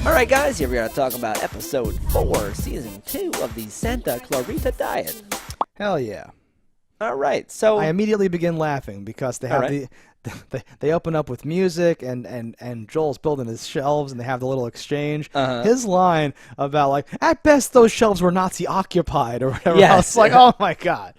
Alright guys, here we are to talk about episode 4, season 2 of the Santa Calrita diet. Hell yeah. Alright, so... I immediately begin laughing because they have they open up with music and Joel's building his shelves and they have the little exchange. His line about like, at best those shelves were Nazi occupied or whatever. Yes. I was like, oh my god.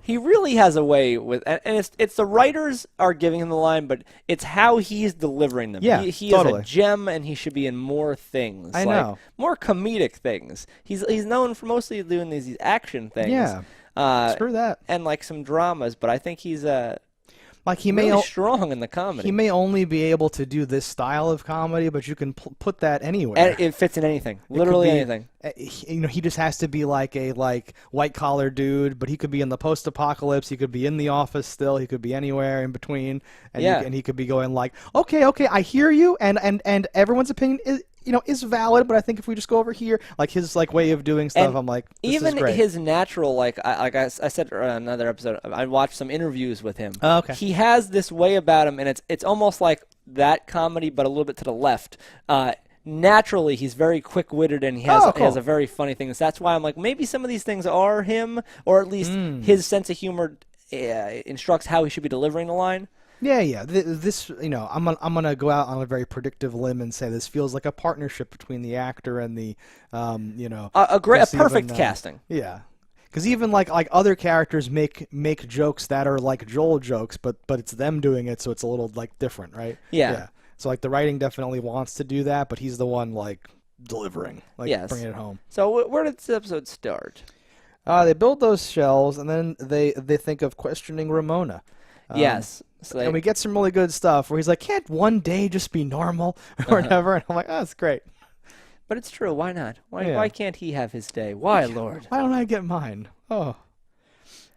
He really has a way with, and it's the writers are giving him the line, but it's how he's delivering them. Yeah, he totally. is a gem, and he should be in more things. I know. More comedic things. He's known for mostly doing these action things. Yeah. Screw that. And like some dramas, but I think he's like he really may strong in the comedy. He may only be able to do this style of comedy, but you can put that anywhere. And it fits in anything, literally anything. He just has to be like a white collar dude, but he could be in the post apocalypse. He could be in the office still. He could be anywhere in between, and and he could be going like, okay, I hear you, and everyone's opinion is valid, but I think if we just go over here, like his way of doing stuff, and I'm like, this even is great. His natural, I said in another episode, I watched some interviews with him. Oh, okay. He has this way about him, and it's almost like that comedy, but a little bit to the left. Naturally, he's very quick-witted, and he has a very funny thing. So that's why I'm like, maybe some of these things are him, or at least his sense of humor instructs how he should be delivering the line. Yeah. This, I'm gonna go out on a very predictive limb and say this feels like a partnership between the actor and the, a perfect casting. Yeah, because even like other characters make jokes that are like Joel jokes, but it's them doing it, so it's a little like different, right? Yeah. So like the writing definitely wants to do that, but he's the one like delivering, bringing it home. So where did this episode start? They build those shells, and then they think of questioning Ramona. Yes. And we get some really good stuff where he's like, can't one day just be normal or whatever? And I'm like, oh, that's great. But it's true. Why not? Why can't he have his day? Why, Lord? Why don't I get mine? Oh.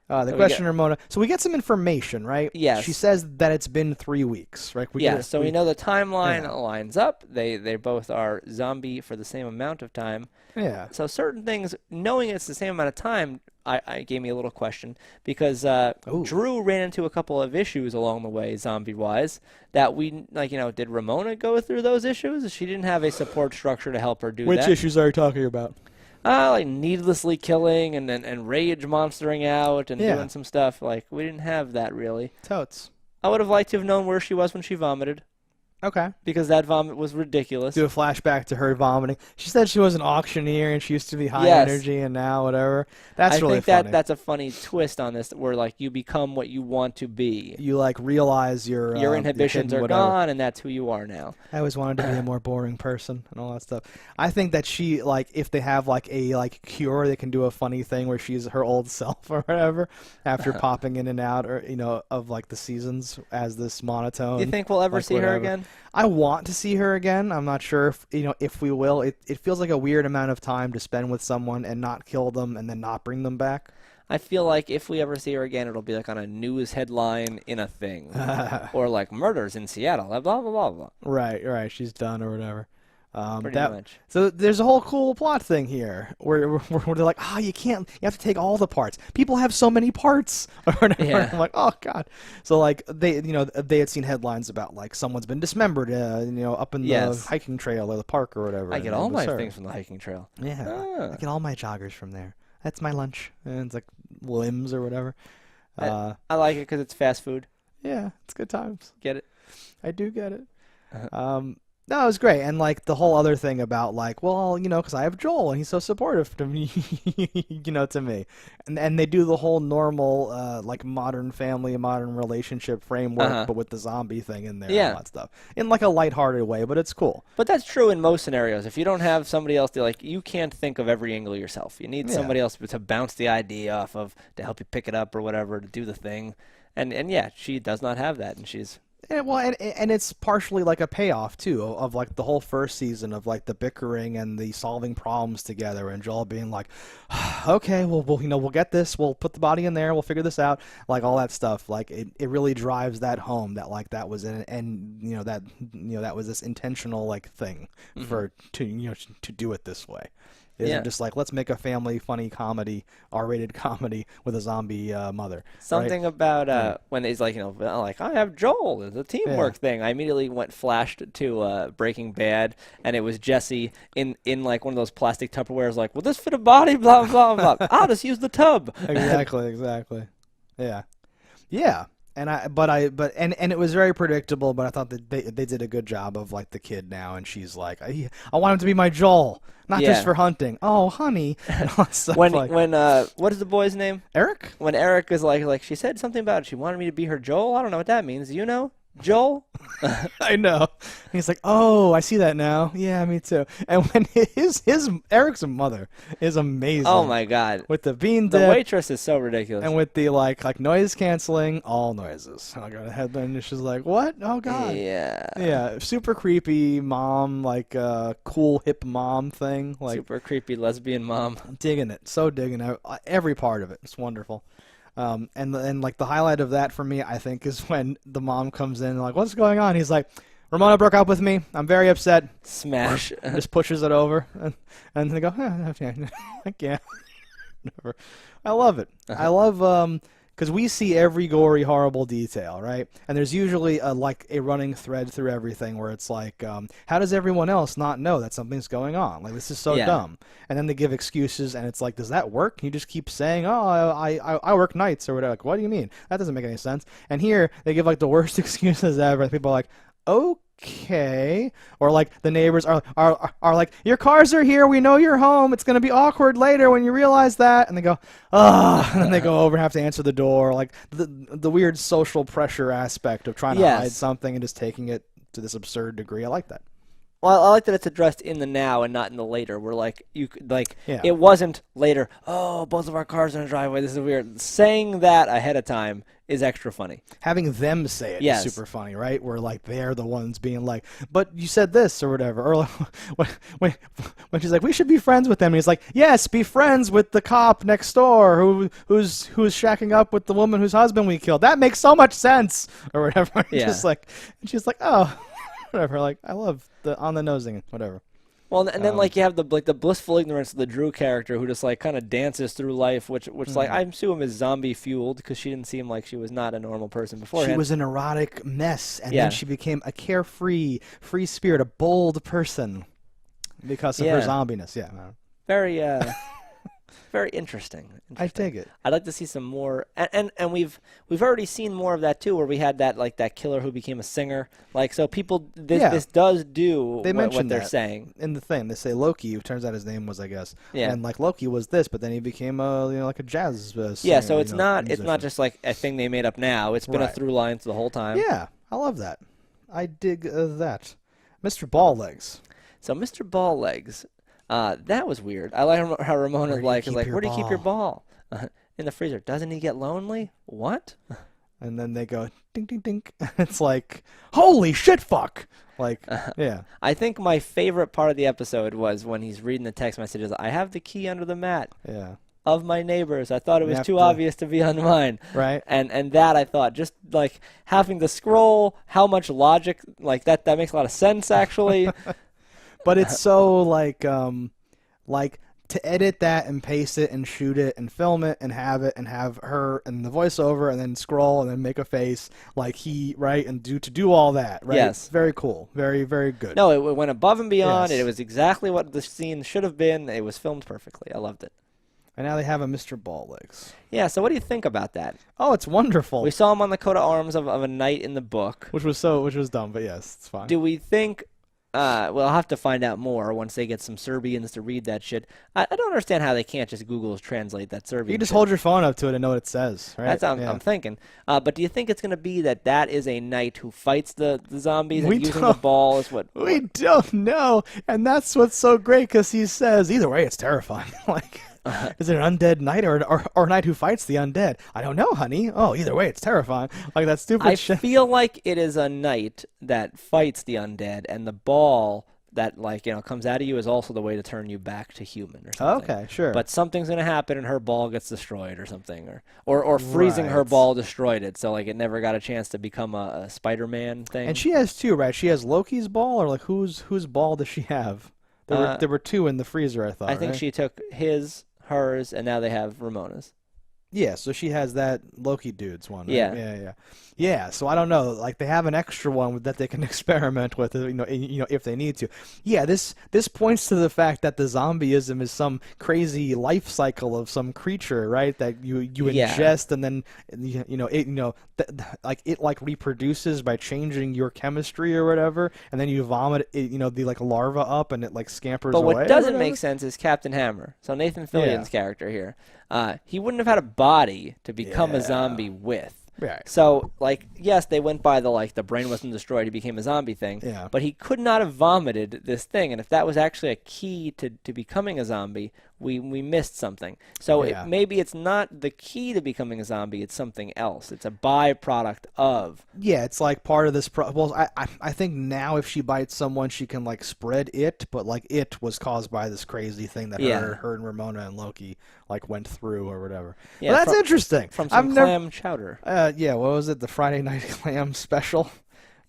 The question Ramona. So we get some information, right? Yes. She says that it's been 3 weeks, right? We know the timeline lines up. They both are zombie for the same amount of time. Yeah. So certain things, knowing it's the same amount of time, I gave me a little question because Drew ran into a couple of issues along the way, zombie-wise, that we, did Ramona go through those issues? She didn't have a support structure to help her do that. Which issues are you talking about? Like needlessly killing and rage monstering out and doing some stuff. Like, we didn't have that, really. Totes. I would have liked to have known where she was when she vomited. Okay. Because that vomit was ridiculous. Do a flashback to her vomiting. She said she was an auctioneer and she used to be high energy and now whatever. That's really funny. I think that's a funny twist on this where, you become what you want to be. You, realize your inhibitions are gone and that's who you are now. I always wanted to be a more boring person and all that stuff. I think that she, if they have, a cure, they can do a funny thing where she's her old self or whatever after popping in and out or, of, the seasons as this monotone. Do you think we'll ever see her again? I want to see her again. I'm not sure if we will. It feels like a weird amount of time to spend with someone and not kill them and then not bring them back. I feel like if we ever see her again, it'll be on a news headline in a thing. Or murders in Seattle, blah, blah, blah, blah. Right. She's done or whatever. Pretty much. So there's a whole cool plot thing here where they're like, you have to take all the parts. People have so many parts. Or whatever. Yeah. I'm like, oh god. So they had seen headlines about someone's been dismembered, up in the hiking trail or the park or whatever. I get all my things from the hiking trail. Yeah. I get all my joggers from there. That's my lunch. And it's limbs or whatever. I like it because it's fast food. Yeah, it's good times. Get it? I do get it. No, it was great. And, the whole other thing about, because I have Joel, and he's so supportive to me, to me. And they do the whole normal, modern family, modern relationship framework, but with the zombie thing in there and all that stuff. In, a lighthearted way, but it's cool. But that's true in most scenarios. If you don't have somebody else to, you can't think of every angle yourself. You need somebody else to bounce the idea off of, to help you pick it up or whatever, to do the thing. And she does not have that, and she's... And it's partially a payoff too of the whole first season of the bickering and the solving problems together and Joel being like, okay, we'll get this, we'll put the body in there, we'll figure this out, all that stuff. It really drives that home that that was that was this intentional thing to do it this way. Isn't just like, let's make a family funny comedy, R-rated comedy with a zombie mother. Something right? about when he's like, like, I have Joel. It's a teamwork thing. I immediately flashed to Breaking Bad, and it was Jesse in like one of those plastic Tupperwares, like, will this fit a body? Blah, blah, blah. I'll just use the tub. Exactly. Yeah. Yeah. And it was very predictable, but I thought that they did a good job of like the kid now, and she's like, I want him to be my Joel, not just for hunting. Oh, honey. And all that stuff when what is the boy's name? Eric? When Eric is like she said something about she wanted me to be her Joel. I don't know what that means. You know? Joel? I know. He's like, oh, I see that now. Yeah, me too. And when his Eric's mother is amazing. Oh my God. With the bean dip. The waitress is so ridiculous. And with the like noise canceling, all noises. I got a headline and she's like, what? Oh God. Yeah. Yeah. Super creepy mom, like cool hip mom thing. Like super creepy lesbian mom. Digging it. So digging it. Every part of it. It's wonderful. And like the highlight of that for me, I think, is when the mom comes in like, what's going on? He's like, Ramona broke up with me. I'm very upset. Smash. Just pushes it over, and they go, like, yeah, whatever. I love it. I love because we see every gory, horrible detail, right? And there's usually a running thread through everything where it's like, how does everyone else not know that something's going on? Like, this is so dumb. And then they give excuses, and it's like, does that work? You just keep saying, oh, I work nights or whatever. Like, what do you mean? That doesn't make any sense. And here, they give like the worst excuses ever, and people are like, okay. Or like the neighbors are like, your cars are here, we know you're home, it's going to be awkward later when you realize that. And they go, ah, and then they go over and have to answer the door. Like the weird social pressure aspect of trying to hide something and just taking it to this absurd degree. I like that. Well, I like that it's addressed in the now and not in the later. Where it wasn't later. Oh, both of our cars are in the driveway. This is weird. Saying that ahead of time is extra funny. Having them say it is super funny, right? Where like they're the ones being like, "But you said this" or whatever. Or when she's like, "We should be friends with them," and he's like, "Yes, be friends with the cop next door who's shacking up with the woman whose husband we killed. That makes so much sense," or whatever. Yeah. And she's like, "Oh." Whatever, like I love the on the nosing, whatever. Well, and then like you have the blissful ignorance of the Drew character who just like kind of dances through life, which like I assume is zombie fueled because she didn't seem like she was not a normal person before. She was an erotic mess, and then she became a carefree, free spirit, a bold person because of her zombiness. Yeah, very very interesting. I dig it. I'd like to see some more, and we've already seen more of that too, where we had that killer who became a singer. Like, so people, this does do what they're saying in the thing. They say Loki. It turns out his name was, I guess, and like Loki was this, but then he became like a jazz singer. Yeah, so it's not just like a thing they made up now. It's been a through line the whole time. Yeah, I love that. I dig that. Mr. Ball Legs. So Mr. Ball Legs. That was weird. I like how Ramona's like, where do you keep your ball? In the freezer. Doesn't he get lonely? What? And then they go, ding, ding, ding. It's like, holy shit, fuck. Like, yeah. I think my favorite part of the episode was when he's reading the text messages. I have the key under the mat. Yeah. Of my neighbors. I thought it was too obvious to be on mine. Right. And that I thought, just like having to scroll, how much logic, like that makes a lot of sense, actually. But it's so like to edit that and paste it and shoot it and film it and have her and the voiceover and then scroll and then make a face like and do all that, right? Yes. Very cool. Very, very good. No, it went above and beyond. Yes. It was exactly what the scene should have been. It was filmed perfectly. I loved it. And now they have a Mr. Ball Legs. Yeah, so what do you think about that? Oh, it's wonderful. We saw him on the coat of arms of a knight in the book. Which was dumb, but yes, it's fine. Do we think I'll have to find out more once they get some Serbians to read that shit. I don't understand how they can't just Google translate that Serbian. You just hold your phone up to it and know what it says, right? That's what I'm thinking. But do you think it's going to be that is a knight who fights the zombies and using the ball is what? We don't know, and that's what's so great because he says either way it's terrifying. Like. Is it an undead knight or a knight who fights the undead? I don't know, honey. Oh, either way, it's terrifying. Like that stupid shit. I feel like it is a knight that fights the undead, and the ball that comes out of you is also the way to turn you back to human or something. Okay, sure. But something's gonna happen, and her ball gets destroyed or something, or freezing her ball destroyed it, so like it never got a chance to become a Spider-Man thing. And she has two, right? She has Loki's ball, or like whose ball does she have? There were 2 in the freezer, I thought. I think right? she took hers, and now they have Ramona's. Yeah, so she has that Loki dude's one. Right? Yeah. Yeah. So I don't know. Like they have an extra one that they can experiment with, if they need to. Yeah, this points to the fact that the zombieism is some crazy life cycle of some creature, right? That you ingest and then it reproduces by changing your chemistry or whatever, and then you vomit the like larva up and it like scampers away. But what doesn't make sense is Captain Hammer. So Nathan Fillion's character here. He wouldn't have had a body to become a zombie with. Right. So, yes, they went by the brain wasn't destroyed, he became a zombie thing. Yeah. But he could not have vomited this thing. And if that was actually a key to becoming a zombie, we missed something. So maybe it's not the key to becoming a zombie, it's something else. It's a byproduct of. Yeah, it's like part of this. I think now if she bites someone, she can spread it, but it was caused by this crazy thing that her and Ramona and Loki went through or whatever. Yeah, well, that's interesting. From some clam chowder. Yeah, what was it? The Friday Night Clam special?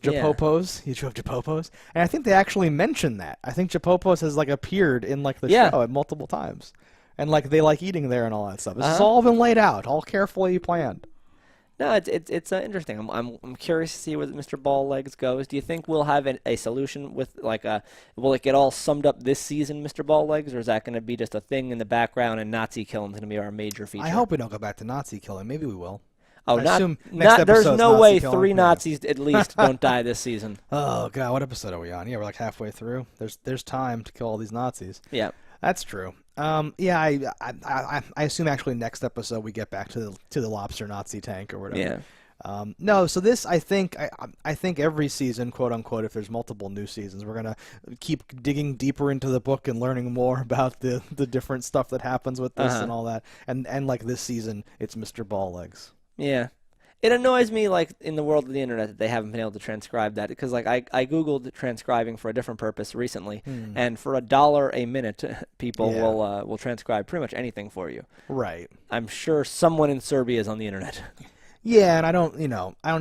Japopos. He drove Japopos. And I think they actually mentioned that. I think Japopos has appeared in the show at multiple times. And they like eating there and all that stuff. This has all been laid out, all carefully planned. No, it's interesting. I'm curious to see where Mr. Ball Legs goes. Do you think we'll have a solution with will it get all summed up this season, Mr. Ball Legs, or is that going to be just a thing in the background and Nazi killing is going to be our major feature? I hope we don't go back to Nazi killing. Maybe we will. Oh, there's no way 3 Nazis at least don't die this season. Oh God, what episode are we on? Yeah, we're halfway through. There's time to kill all these Nazis. Yeah, that's true. I assume actually next episode we get back to the lobster Nazi tank or whatever. Yeah. No, so this I think every season, quote unquote, if there's multiple new seasons, we're gonna keep digging deeper into the book and learning more about the different stuff that happens with this and all that. And this season, it's Mr. Ball Legs. Yeah. It annoys me, in the world of the internet, that they haven't been able to transcribe that. Because, I Googled transcribing for a different purpose recently, and for $1 a minute, people will transcribe pretty much anything for you. Right. I'm sure someone in Serbia is on the internet. Yeah, and I don't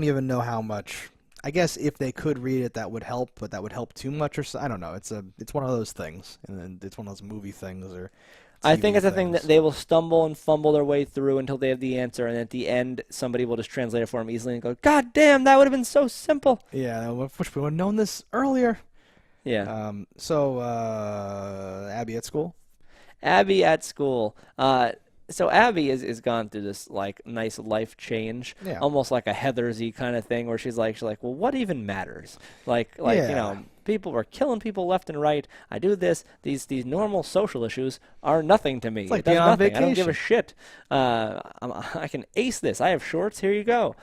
even know how much. I guess if they could read it, that would help, but that would help too much, or so. I don't know. It's one of those things, and it's one of those movie things, or. I think it's a thing that they will stumble and fumble their way through until they have the answer, and at the end, somebody will just translate it for them easily and go, God damn, that would have been so simple. Yeah, wish we would have known this earlier. Yeah. So, Abby at school? Abby at school. So Abby is gone through this nice life change, almost like a Heathersy kind of thing, where she's like, well, what even matters? People were killing people left and right. I do this. These normal social issues are nothing to me. It's like it does being on nothing. vacation. I don't give a shit. I can ace this. I have shorts. Here you go.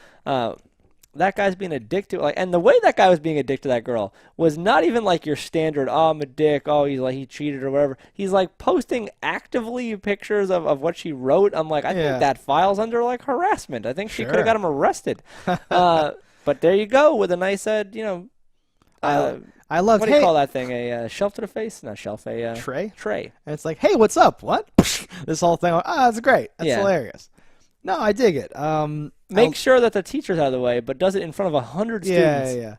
That guy's being a dick to and the way that guy was being a dick to that girl was not even your standard, oh, I'm a dick, oh, he cheated or whatever. He's posting actively pictures of what she wrote. I'm I think that files under harassment. I think she could have got him arrested. But there you go with a nice I love. What do you call that thing? A shelf to the face? Not shelf. A tray. Tray. And it's hey, what's up? What? This whole thing. That's great. That's hilarious. No, I dig it. Make sure that the teacher's out of the way, but does it in front of 100 students. Yeah.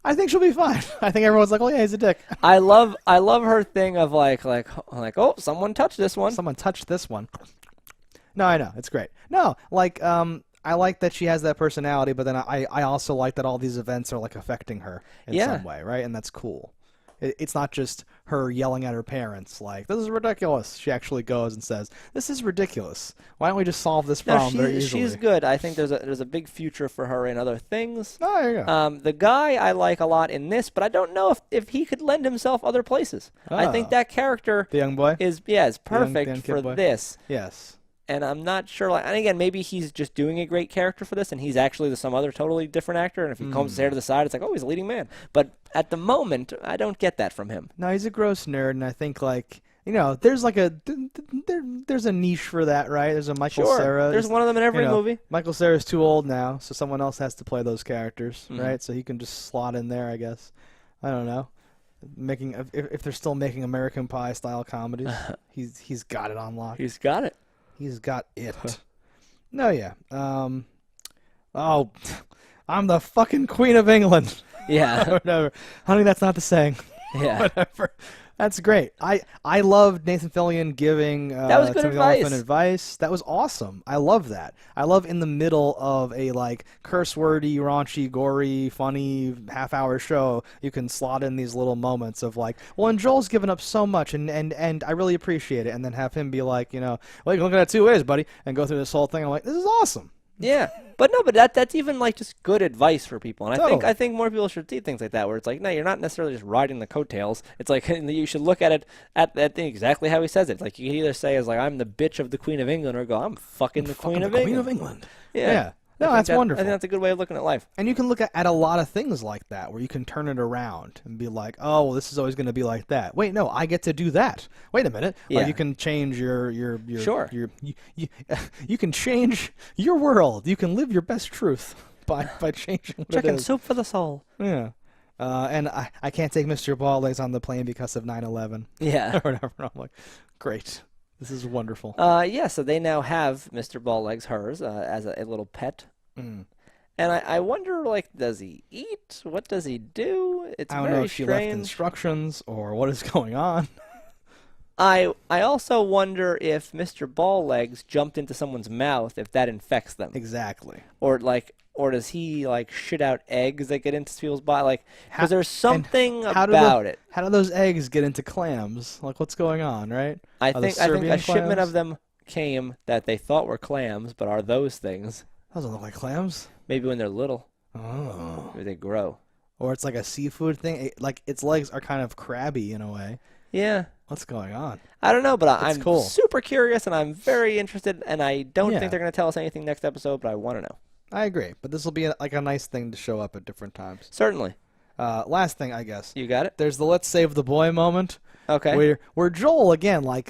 I think she'll be fine. I think everyone's oh yeah, he's a dick. I love her thing of oh, someone touched this one. Someone touched this one. No, I know. It's great. No, I like that she has that personality, but then I also like that all these events are affecting her in some way, right? And that's cool. It's not just her yelling at her parents this is ridiculous. She actually goes and says, this is ridiculous. Why don't we just solve this problem very easily? She's good. I think there's a big future for her in other things. Oh, there you go. The guy I like a lot in this, but I don't know if he could lend himself other places. I think that character, the young boy, is perfect for this. Yes. And I'm not sure, and again, maybe he's just doing a great character for this, and he's actually some other totally different actor, and if he combs his hair to the side, it's oh, he's a leading man. But at the moment, I don't get that from him. No, he's a gross nerd, and I think, there's there's a niche for that, right? There's a Michael Cera. There's one of them in every movie. Michael Cera's too old now, so someone else has to play those characters, right? So he can just slot in there, I guess. I don't know. If they're still making American Pie style comedies, he's got it on lock. He's got it. He's got it. No, yeah. Oh, I'm the fucking Queen of England. Yeah. Whatever. Honey, that's not the saying. Yeah. Whatever. That's great. I loved Nathan Fillion giving That was good Timothy advice. Olyphant advice. That was awesome. I love that. I love in the middle of a like curse-wordy, raunchy, gory, funny half-hour show, you can slot in these little moments of like, well, and Joel's given up so much, and I really appreciate it, and then have him be like, you know, well, you can look at it 2 ways, buddy, and go through this whole thing. I'm like, this is awesome. Yeah, but that's even like just good advice for people, and Totally. I think more people should see things like that, where it's like, no, you're not necessarily just riding the coattails. It's like you should look at it at that thing exactly how he says it. It's like you can either say as like I'm the bitch of the Queen of England, or go I'm fucking the Queen of England. Yeah. No, that's wonderful. I think that's a good way of looking at life. And you can look at a lot of things like that, where you can turn it around and be like, oh, well, this is always going to be like that. Wait, no, I get to do that. Wait a minute. Yeah. Or you can change your Sure. you can change your world. You can live your best truth by changing what Chicken it is. soup for the soul. Yeah. And I can't take Mr. Balllegs on the plane because of 9/11. Yeah. Or whatever. I'm like, great. This is wonderful. Yeah, so they now have Mr. Balllegs, hers, as a little pet. Mm. And I wonder, like, does he eat? What does he do? It's I don't very know if she strange. left instructions or what is going on. I also wonder if Mr. Balllegs jumped into someone's mouth, if that infects them. Exactly. Or does he like shit out eggs that get into people's body? Like, because there's something about it. How do those eggs get into clams? Like, what's going on, right? I Are think those Serbian a shipment clams? of them came that they thought were clams, but are those things. Those don't look like clams. Maybe when they're little, Oh. maybe they grow. Or it's like a seafood thing. Like, its legs are kind of crabby in a way. Yeah. What's going on? I don't know, but I'm cool. super curious, and I'm very interested, and I don't Yeah. think they're going to tell us anything next episode, but I want to know. I agree, but this will be like a nice thing to show up at different times. Certainly. Last thing, I guess. You got it? There's the let's save the boy moment. Okay. Where Joel again, like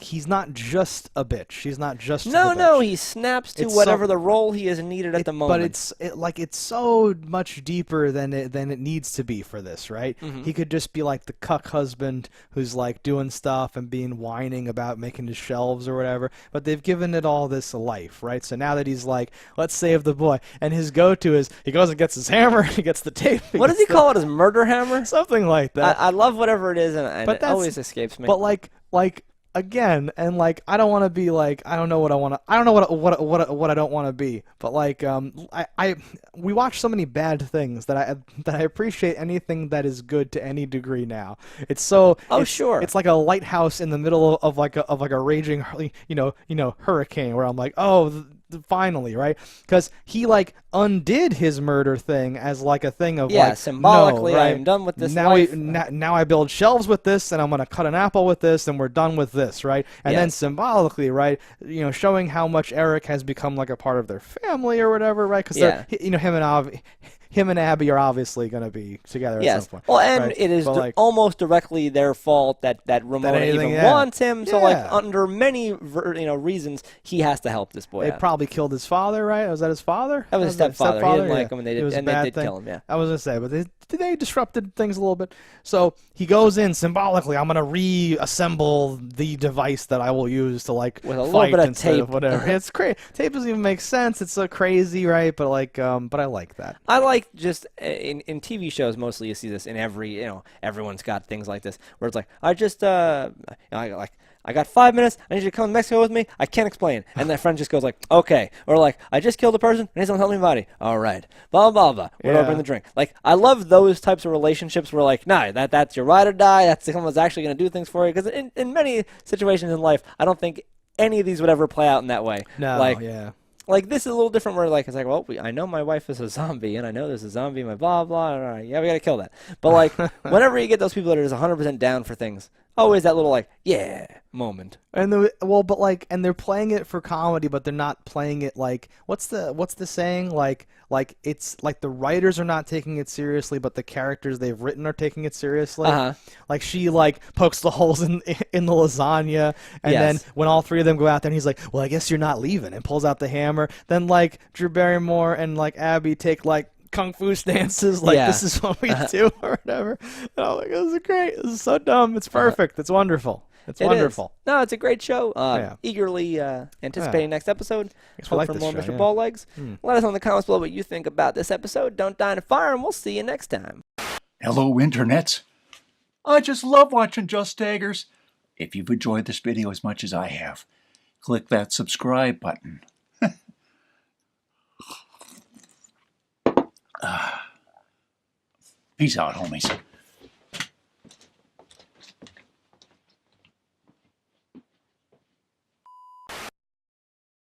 he's not just a bitch. He's not just No, the no, bitch. he snaps to It's whatever some- the role he is needed at the moment. But it's so much deeper than it needs to be for this, right? Mhm. He could just be like the cuck husband who's like doing stuff and being whining about making his shelves or whatever. But they've given it all this life, right? So now that he's like, let's save the boy, and his go-to is he goes and gets his hammer, he gets the tape. What does he call it? His murder hammer? Something like that. I love whatever it is, and But it that's- always escapes me. But like again, and like I don't want to be like I don't know what I want to I don't know what I don't want to be. But like we watch so many bad things that I appreciate anything that is good to any degree now. It's so Sure. It's like a lighthouse in the middle of like a raging hurricane where I'm like finally, right? Because he like undid his murder thing as like a thing of like symbolically, no, right? I'm done with this now life. now I build shelves with this, and I'm gonna cut an apple with this, and we're done with this, right? And then Yes. symbolically, right? Showing how much Eric has become like a part of their family or whatever, right? Because him and Abby are obviously gonna be together at Yes. some point. Well, and right? it is But, like, almost directly their fault that Ramona anything- even yeah. wants him. So, like, Yeah. under many reasons, he has to help this boy they out. probably killed his father, right? Was that his father? That was his stepfather. He didn't like him, and they It did, was a and they bad did thing. kill him. Yeah. I was gonna say, but they disrupted things a little bit. So he goes in symbolically. I'm gonna reassemble the device that I will use to like With a little fight bit of instead tape. of whatever. It's crazy. Tape doesn't even make sense. It's so crazy, right? But like, but I like that. I like just in TV shows mostly you see this in every everyone's got things like this where it's like I got 5 minutes. I need you to come to Mexico with me. I can't explain. And that friend just goes like, okay. Or like, I just killed a person. I need someone to help me body. All right. Blah, blah, blah. Where do I Yeah. bring the drink? Like, I love those types of relationships where like, nah, that's your ride or die. That's someone that's actually going to do things for you. Because in many situations in life, I don't think any of these would ever play out in that way. No, like, yeah. Like, this is a little different where, like, it's like, well, I know my wife is a zombie, and I know there's a zombie in my blah, blah, blah. Yeah, we got to kill that. But, like, whenever you get those people that are just 100% down for things, always that little, like, yeah moment. And and they're playing it for comedy, but they're not playing it like what's the saying? Like it's like the writers are not taking it seriously, but the characters they've written are taking it seriously. Uh-huh. Like she like pokes the holes in the lasagna, and Yes. then when all three of them go out there, and he's like, "Well, I guess you're not leaving," and pulls out the hammer. Then like Drew Barrymore and like Abby take like kung fu stances, like Yeah. this is what we do or whatever. And I'm like, this is great. This is so dumb. It's perfect. It's wonderful. It's It wonderful. is. No, it's a great show. Yeah. Egerly anticipating next episode. Guess Hope we'll like for this more show, Mr. yeah. Balllegs. Let us know in the comments below what you think about this episode. Don't die in a fire, and we'll see you next time. Hello, Internets. I just love watching JustDaggers. If you've enjoyed this video as much as I have, click that subscribe button. Peace out, homies.